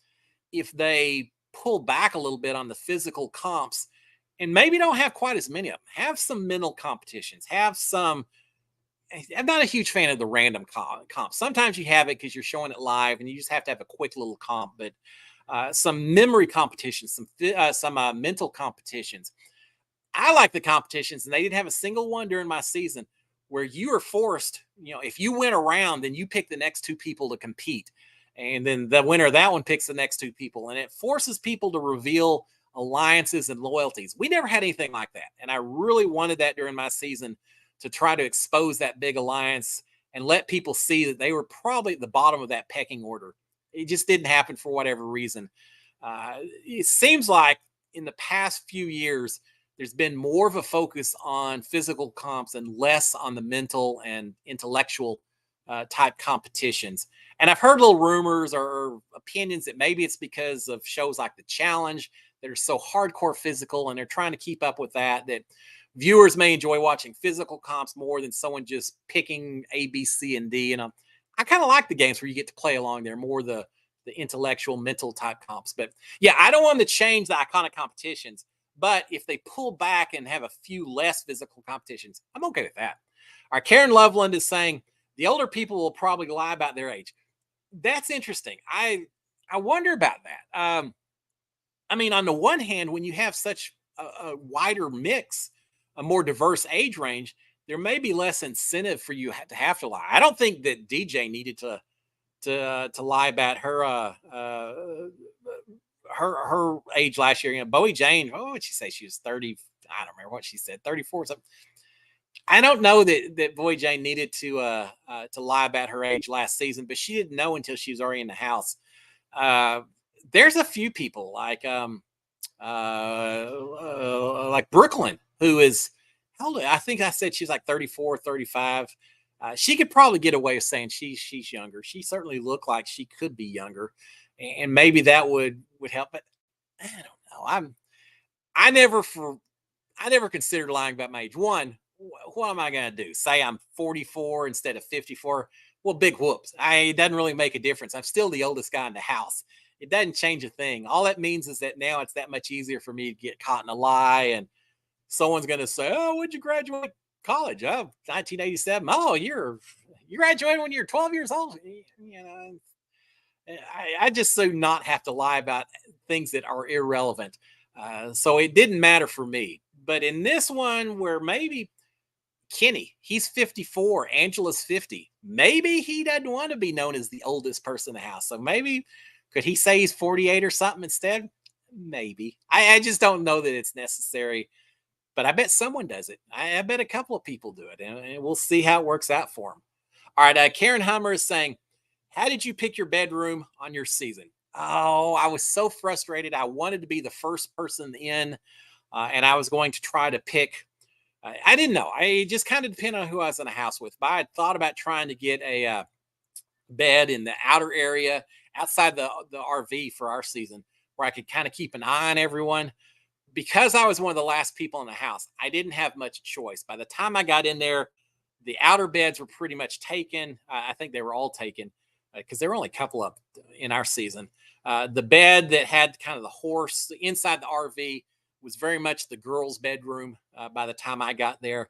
if they pull back a little bit on the physical comps and maybe don't have quite as many of them. Have some mental competitions. Have some. I'm not a huge fan of the random comp. Sometimes you have it because you're showing it live, and you just have to have a quick little comp. But some memory competitions, some mental competitions. I like the competitions, and they didn't have a single one during my season where you are forced. If you win a round, then you pick the next two people to compete, and then the winner of that one picks the next two people, and it forces people to reveal alliances and loyalties. We never had anything like that, and I really wanted that during my season to try to expose that big alliance and let people see that they were probably at the bottom of that pecking order. It just didn't happen for whatever reason. It seems like in the past few years, there's been more of a focus on physical comps and less on the mental and intellectual type competitions. And I've heard little rumors or opinions that maybe it's because of shows like The Challenge that are so hardcore physical and they're trying to keep up with that viewers may enjoy watching physical comps more than someone just picking A, B, C, and D. And I kind of like the games where you get to play along there, more the intellectual, mental type comps. But yeah, I don't want to change the iconic competitions. But if they pull back and have a few less physical competitions, I'm okay with that. Our Karen Loveland is saying the older people will probably lie about their age. That's interesting. I wonder about that. On the one hand, when you have such a wider mix, a more diverse age range, there may be less incentive for you to have to lie. I don't think that DJ needed to lie about her age last year. Bowie Jane, what would she say? She was 30. I don't remember what she said, 34 or something. I don't know that Bowie Jane needed to lie about her age last season, but she didn't know until she was already in the house. There's a few people like Brooklyn, who is, I think I said she's like 34, 35. She could probably get away with saying she's younger. She certainly looked like she could be younger, and maybe that would help. But I don't know. I never considered lying about my age. One, what am I going to do? Say I'm 44 instead of 54? Well, big whoops. It doesn't really make a difference. I'm still the oldest guy in the house. It doesn't change a thing. All that means is that now it's that much easier for me to get caught in a lie, and someone's going to say, "Oh, when'd you graduate college?" "Oh, 1987. Oh, you graduated when you're 12 years old." I just so not have to lie about things that are irrelevant. So it didn't matter for me. But in this one, where maybe Kenny, he's 54, Angela's 50. Maybe he doesn't want to be known as the oldest person in the house. So maybe could he say he's 48 or something instead? Maybe. I just don't know that it's necessary. But I bet someone does it. I bet a couple of people do it. And we'll see how it works out for them. All right. Karen Hummer is saying, how did you pick your bedroom on your season? Oh, I was so frustrated. I wanted to be the first person in, and I was going to try to pick I didn't know. I just kind of depend on who I was in the house with. But I had thought about trying to get a bed in the outer area outside the RV for our season, where I could kind of keep an eye on everyone. Because I was one of the last people in the house, I didn't have much choice. By the time I got in there, the outer beds were pretty much taken. I think they were all taken because there were only a couple up in our season. The bed that had kind of the horse inside the RV was very much the girls' bedroom by the time I got there,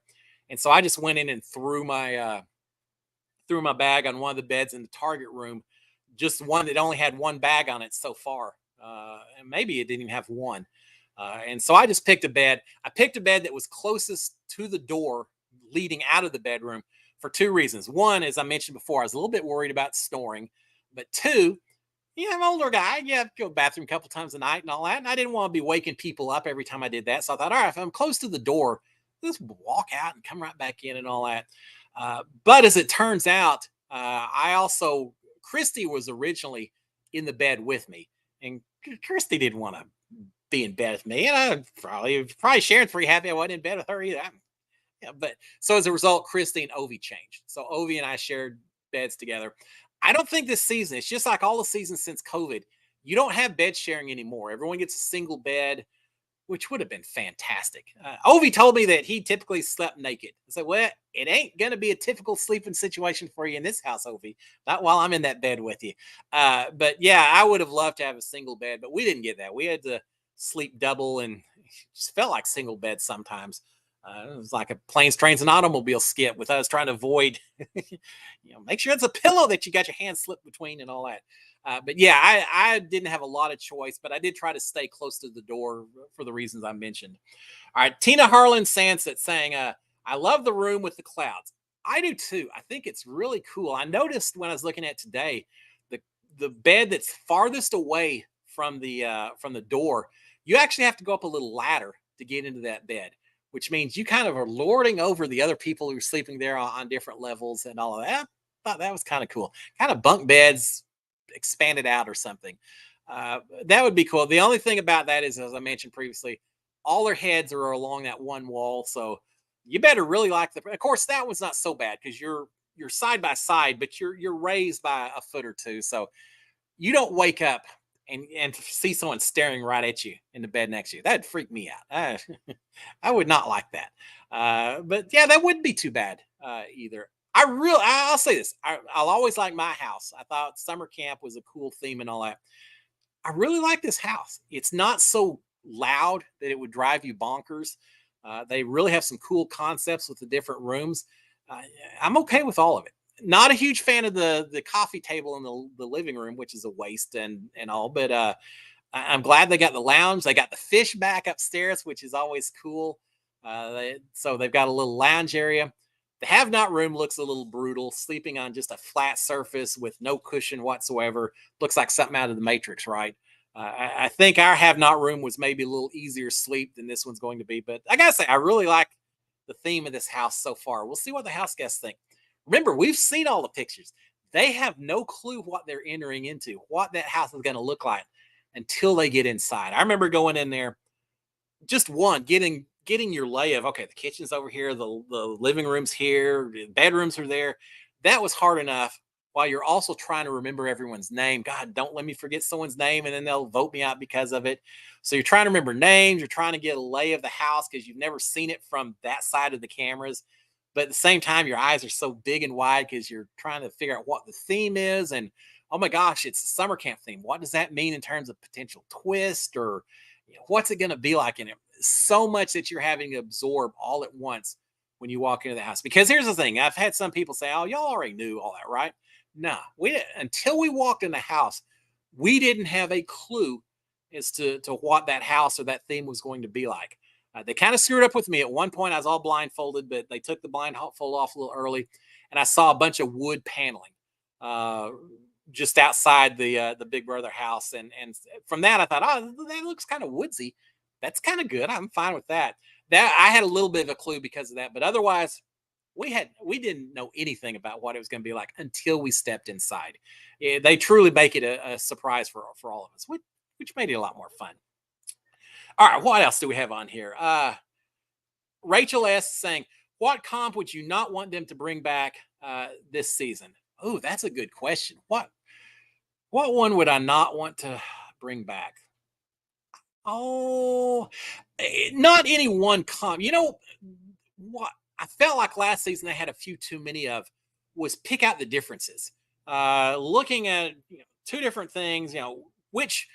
and so I just went in and threw my bag on one of the beds in the target room, just one that only had one bag on it so far, and maybe it didn't even have one. And so I just picked a bed. I picked a bed that was closest to the door leading out of the bedroom for two reasons. One, as I mentioned before, I was a little bit worried about snoring, but two, yeah, I'm an older guy. Yeah, I go to the bathroom a couple times a night and all that. And I didn't want to be waking people up every time I did that. So I thought, all right, if I'm close to the door, just walk out and come right back in and all that. But as it turns out, I also, Christy was originally in the bed with me. And Christy didn't want to be in bed with me. And I probably Sharon's pretty happy I wasn't in bed with her either. Yeah, but so as a result, Christy and Ovi changed. So Ovi and I shared beds together. I don't think this season, it's just like all the seasons since COVID, you don't have bed sharing anymore. Everyone gets a single bed, which would have been fantastic. Ovi told me that he typically slept naked. I said, well, it ain't going to be a typical sleeping situation for you in this house, Ovi. Not while I'm in that bed with you. But yeah, I would have loved to have a single bed, but we didn't get that. We had to sleep double, and it just felt like single beds sometimes. It was like a planes, trains, and automobile skit with us trying to avoid, make sure it's a pillow that you got your hands slipped between and all that. But yeah, I didn't have a lot of choice, but I did try to stay close to the door for the reasons I mentioned. All right, Tina Harlan Sansit saying, I love the room with the clouds. I do too. I think it's really cool. I noticed when I was looking at today, the the bed that's farthest away from the door, you actually have to go up a little ladder to get into that bed, which means you kind of are lording over the other people who are sleeping there on different levels and all of that. I thought that was kind of cool. Kind of bunk beds expanded out or something. That would be cool. The only thing about that is, as I mentioned previously, all their heads are along that one wall, so you better really like the. Of course, that one's not so bad because you're side by side, but you're raised by a foot or two, so you don't wake up and see someone staring right at you in the bed next to you. That'd freak me out. I would not like that. But yeah, that wouldn't be too bad either. I'll say this. I'll always like my house. I thought summer camp was a cool theme and all that. I really like this house. It's not so loud that it would drive you bonkers. They really have some cool concepts with the different rooms. Uh, I'm okay with all of it. Not a huge fan of the coffee table in the living room, which is a waste and all. But I'm glad they got the lounge. They got the fish back upstairs, which is always cool. So they've got a little lounge area. The have not room looks a little brutal, sleeping on just a flat surface with no cushion whatsoever. Looks like something out of the Matrix, right? I think our have not room was maybe a little easier sleep than this one's going to be. But I gotta say, I really like the theme of this house so far. We'll see what the house guests think. Remember, we've seen all the pictures. They have no clue what they're entering into, what that house is going to look like until they get inside. I remember going in there, just getting your lay of, okay, the kitchen's over here, the living room's here, the bedrooms are there. That was hard enough while you're also trying to remember everyone's name. God, don't let me forget someone's name and then they'll vote me out because of it. So you're trying to remember names, you're trying to get a lay of the house because you've never seen it from that side of the cameras. But at the same time, your eyes are so big and wide because you're trying to figure out what the theme is. And oh my gosh, it's a summer camp theme. What does that mean in terms of potential twist or what's it going to be like in it? So much that you're having to absorb all at once when you walk into the house. Because here's the thing, I've had some people say, "Oh, y'all already knew all that, right?" No, we didn't. Until we walked in the house, we didn't have a clue as to what that house or that theme was going to be like. They kind of screwed up with me at one point. I was all blindfolded, but they took the blindfold off a little early, and I saw a bunch of wood paneling uh, just outside the Big Brother house. And from that, I thought, oh, that looks kind of woodsy. That's kind of good. I'm fine with that. That I had a little bit of a clue because of that, but otherwise, we didn't know anything about what it was going to be like until we stepped inside. They truly make it a surprise for all of us, which made it a lot more fun. All right, what else do we have on here? Rachel S. saying, what comp would you not want them to bring back this season? Oh, that's a good question. What one would I not want to bring back? Oh, not any one comp. You know what? I felt like last season they had a few too many of was pick out the differences. Looking at two different things. Which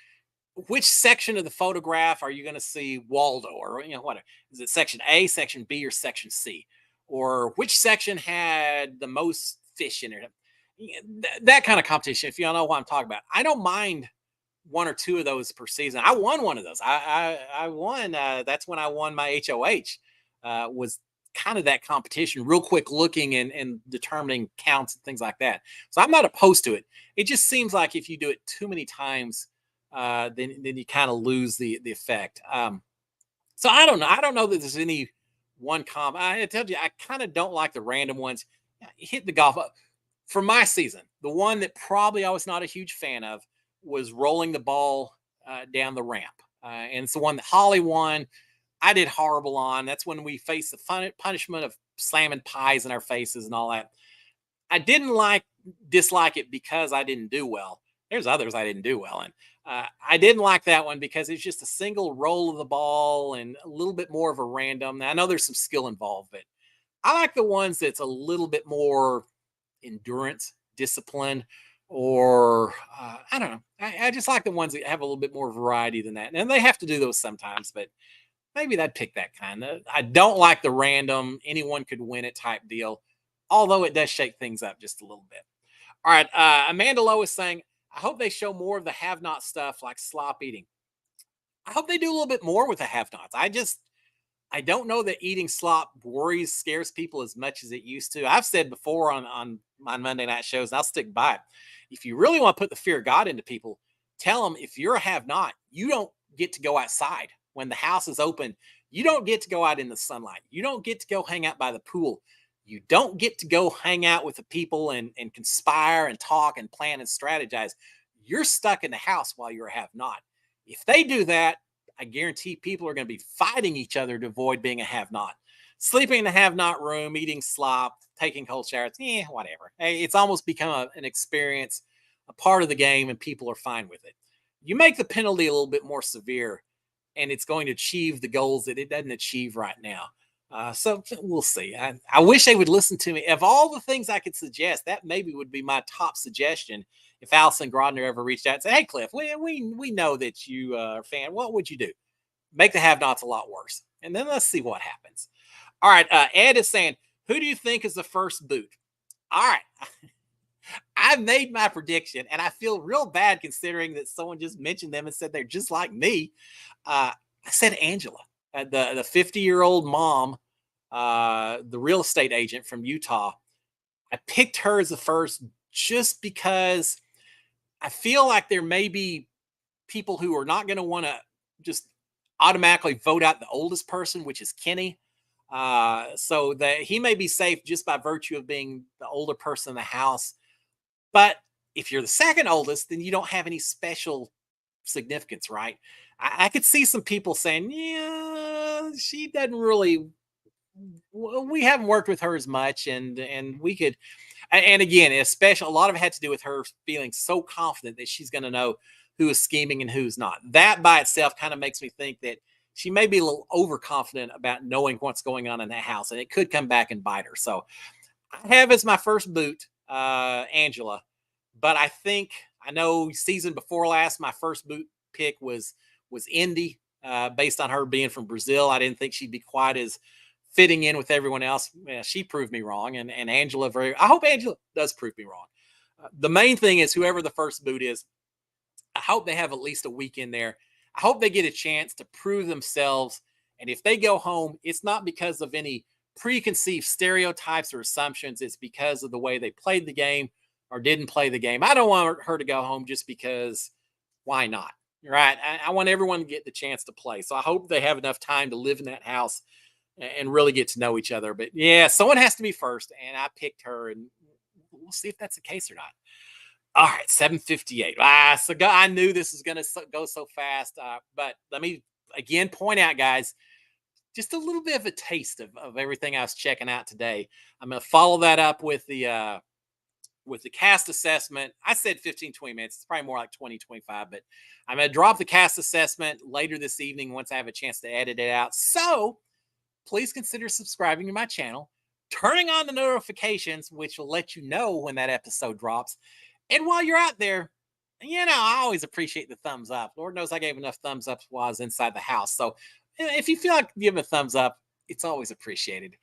section of the photograph are you going to see Waldo, or what is it, section A, section B, or section C, or which section had the most fish in it? That kind of competition. If you don't know what I'm talking about, I don't mind one or two of those per season. I won one of those. I won. That's when I won my HOH. Was kind of that competition, real quick looking and determining counts and things like that. So I'm not opposed to it. It just seems like if you do it too many times, then you kind of lose the effect. So I don't know. I don't know that there's any one comp. I tell you, I kind of don't like the random ones. Hit the golf for my season. The one that probably I was not a huge fan of was rolling the ball down the ramp, and it's the one that Holly won. I did horrible on. That's when we faced the punishment of slamming pies in our faces and all that. I didn't dislike it because I didn't do well. There's others I didn't do well in. I didn't like that one because it's just a single roll of the ball and a little bit more of a random. Now, I know there's some skill involved, but I like the ones that's a little bit more endurance, discipline, or I don't know. I just like the ones that have a little bit more variety than that. And they have to do those sometimes, but maybe I'd pick that kind of. I don't like the random, anyone could win it type deal, although it does shake things up just a little bit. All right. Amanda Lowe is saying, I hope they show more of the have not stuff like slop eating. I hope they do a little bit more with the have nots. I don't know that eating slop scares people as much as it used to. I've said before on my Monday night shows, and I'll stick by it. If you really want to put the fear of God into people, tell them if you're a have not, you don't get to go outside when the house is open. You don't get to go out in the sunlight. You don't get to go hang out by the pool. You don't get to go hang out with the people and conspire and talk and plan and strategize. You're stuck in the house while you're a have not. If they do that, I guarantee people are going to be fighting each other to avoid being a have not. Sleeping in the have not room, eating slop, taking cold showers, whatever. Hey, it's almost become an experience, a part of the game, and people are fine with it. You make the penalty a little bit more severe, and it's going to achieve the goals that it doesn't achieve right now. So we'll see. I wish they would listen to me. Of all the things I could suggest, that maybe would be my top suggestion. If Allison Grodner ever reached out and said, "Hey, Cliff, we know that you are a fan. What would you do? Make the have-nots a lot worse." And then let's see what happens. All right. Ed is saying, who do you think is the first boot? All right. I made my prediction, and I feel real bad considering that someone just mentioned them and said they're just like me. I said Angela, the 50-year-old mom, the real estate agent from Utah. I picked her as the first just because I feel like there may be people who are not going to want to just automatically vote out the oldest person, which is Kenny. So that he may be safe just by virtue of being the older person in the house. But if you're the second oldest, then you don't have any special significance, right? I could see some people saying, yeah, she doesn't really, we haven't worked with her as much. And we could, and again, especially a lot of it had to do with her feeling so confident that she's going to know who is scheming and who's not. That by itself kind of makes me think that she may be a little overconfident about knowing what's going on in that house, and it could come back and bite her. So I have as my first boot, Angela, but I know season before last, my first boot pick was Indy, based on her being from Brazil. I didn't think she'd be quite as fitting in with everyone else. Yeah, she proved me wrong, and Angela I hope Angela does prove me wrong. The main thing is whoever the first boot is, I hope they have at least a week in there. I hope they get a chance to prove themselves. And if they go home, it's not because of any preconceived stereotypes or assumptions. It's because of the way they played the game or didn't play the game. I don't want her to go home just because why not? Right. I want everyone to get the chance to play. So I hope they have enough time to live in that house and really get to know each other. But yeah, someone has to be first. And I picked her, and we'll see if that's the case or not. All right, 7:58. So I knew this was going to go so fast. But let me again point out, guys, just a little bit of a taste of everything I was checking out today. I'm going to follow that up with the cast assessment. I said 15, 20 minutes. It's probably more like 20, 25, but I'm going to drop the cast assessment later this evening once I have a chance to edit it out. So please consider subscribing to my channel, turning on the notifications, which will let you know when that episode drops. And while you're out there, I always appreciate the thumbs up. Lord knows I gave enough thumbs up while I was inside the house. So if you feel like giving a thumbs up, it's always appreciated.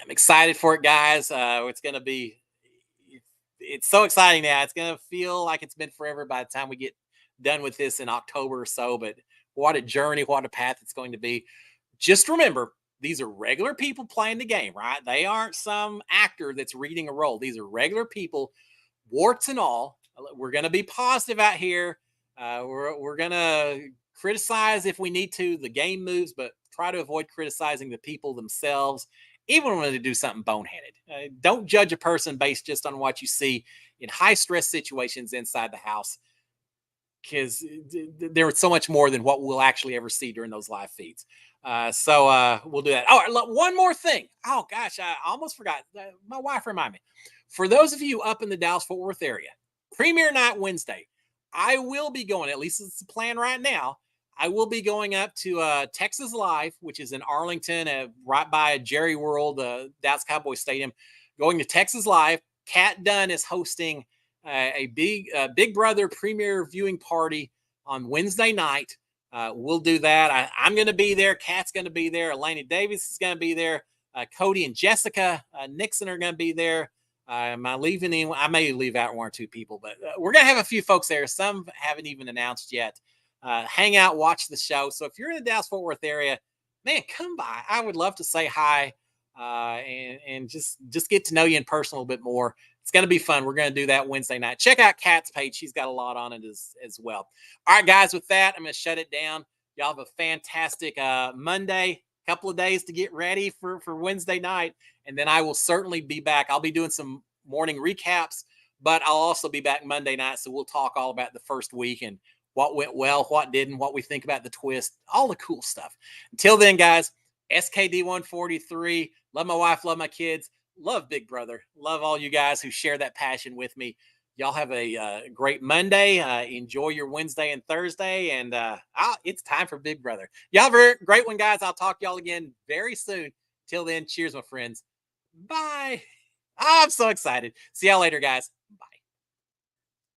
I'm excited for it, guys. It's going to be, it's so exciting now. It's going to feel like it's been forever by the time we get done with this in October or so. But what a journey, what a path it's going to be. Just remember, these are regular people playing the game, right? They aren't some actor that's reading a role. These are regular people, warts and all. We're going to be positive out here. We're going to criticize if we need to the game moves, but try to avoid criticizing the people themselves, even when they do something boneheaded. Don't judge a person based just on what you see in high stress situations inside the house, because there was so much more than what we'll actually ever see during those live feeds. So we'll do that. Oh, one more thing. Oh, gosh, I almost forgot. My wife reminded me. For those of you up in the Dallas-Fort Worth area, Premiere Night Wednesday, I will be going, at least it's the plan right now, I will be going up to Texas Live, which is in Arlington, right by Jerry World, Dallas Cowboys Stadium. Going to Texas Live. Kat Dunn is hosting a Big Brother premiere viewing party on Wednesday night. We'll do that. I'm going to be there. Kat's going to be there. Elena Davis is going to be there. Cody and Jessica Nixon are going to be there. Am I leaving anyone? I may leave out one or two people, but we're going to have a few folks there. Some haven't even announced yet. Hang out, watch the show. So if you're in the Dallas-Fort Worth area, man, come by. I would love to say hi and just get to know you in person a little bit more. It's going to be fun. We're going to do that Wednesday night. Check out Kat's page. She's got a lot on it as well. All right, guys, with that, I'm going to shut it down. Y'all have a fantastic Monday, couple of days to get ready for Wednesday night. And then I will certainly be back. I'll be doing some morning recaps, but I'll also be back Monday night. So we'll talk all about the first week and what went well, what didn't, what we think about the twist, all the cool stuff. Until then, guys, SKD143. Love my wife, love my kids, love Big Brother, love all you guys who share that passion with me. Y'all have a great Monday. Enjoy your Wednesday and Thursday. And it's time for Big Brother. Y'all have a great one, guys. I'll talk to y'all again very soon. Till then, cheers, my friends. Bye. I'm so excited. See y'all later, guys.